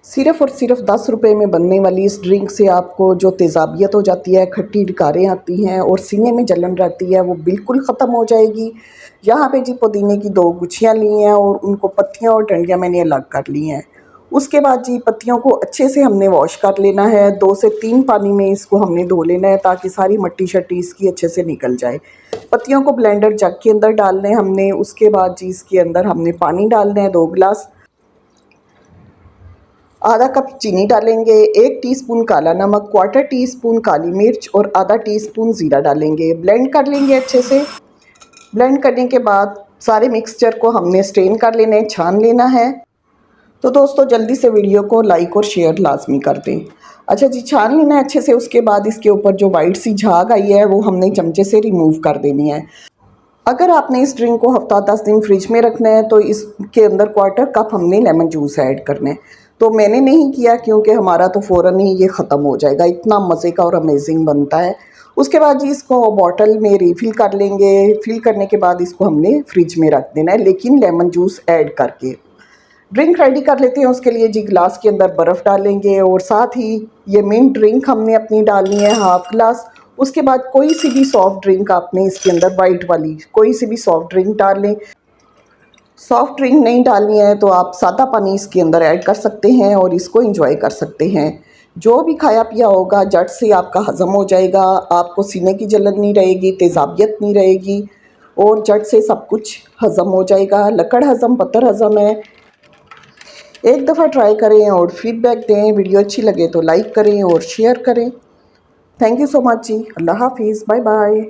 सिर्फ़ और सिर्फ 10 रुपए में बनने वाली इस ड्रिंक से आपको जो तेज़ाबियत हो जाती है, खट्टी डकारें आती हैं और सीने में जलन रहती है, वो बिल्कुल ख़त्म हो जाएगी। यहाँ पे जी पुदीने की 2 गुच्छियाँ ली हैं और उनको पत्तियाँ और डंडियाँ मैंने अलग कर ली हैं। उसके बाद जी पत्तियों को अच्छे से हमने वॉश कर लेना है, 2 से 3 पानी में इसको हमने धो लेना है ताकि सारी मट्टी-शट्टी इसकी अच्छे से निकल जाए। पत्तियों को ब्लेंडर जग के अंदर डालना है हमने, उसके बाद जी इसके अंदर हमने पानी डालना है 2 गिलास। आधा कप चीनी डालेंगे, 1 टीस्पून काला नमक, क्वार्टर टीस्पून काली मिर्च और आधा टीस्पून ज़ीरा डालेंगे। ब्लेंड कर लेंगे अच्छे से। ब्लेंड करने के बाद सारे मिक्सचर को हमने स्ट्रेन कर लेना है, छान लेना है। तो दोस्तों जल्दी से वीडियो को लाइक और शेयर लाजमी कर दें। अच्छा जी, छान लेना है अच्छे से। उसके बाद इसके ऊपर जो वाइट सी झाग आई है वो हमने चमचे से रिमूव कर देनी है। अगर आपने इस ड्रिंक को हफ्ता 10 दिन फ्रिज में रखना है तो इसके अंदर क्वार्टर कप हमने लेमन जूस ऐड करना है। तो मैंने नहीं किया क्योंकि हमारा तो फ़ौरन ही ये ख़त्म हो जाएगा, इतना मज़े का और अमेजिंग बनता है। उसके बाद जी इसको बॉटल में रिफ़िल कर लेंगे। फिल करने के बाद इसको हमने फ्रिज में रख देना है, लेकिन लेमन जूस ऐड करके। ड्रिंक रेडी कर लेते हैं। उसके लिए जी ग्लास के अंदर बर्फ़ डालेंगे और साथ ही ये मिंट ड्रिंक हमने अपनी डालनी है हाफ़ ग्लास। उसके बाद कोई सी भी सॉफ्ट ड्रिंक आपने इसके अंदर वाइट वाली कोई सी भी सॉफ्ट ड्रिंक डाल लें। सॉफ्ट ड्रिंक नहीं डालनी है तो आप सादा पानी इसके अंदर ऐड कर सकते हैं और इसको एंजॉय कर सकते हैं। जो भी खाया पिया होगा झट से आपका हज़म हो जाएगा, आपको सीने की जलन नहीं रहेगी, तेज़ाबियत नहीं रहेगी और झट से सब कुछ हज़म हो जाएगा। लकड़ हज़म पत्थर हज़म है। एक दफ़ा ट्राई करें और फीडबैक दें। वीडियो अच्छी लगे तो लाइक करें और शेयर करें। थैंक यू सो मच जी। अल्लाह हाफ़िज़। Bye bye.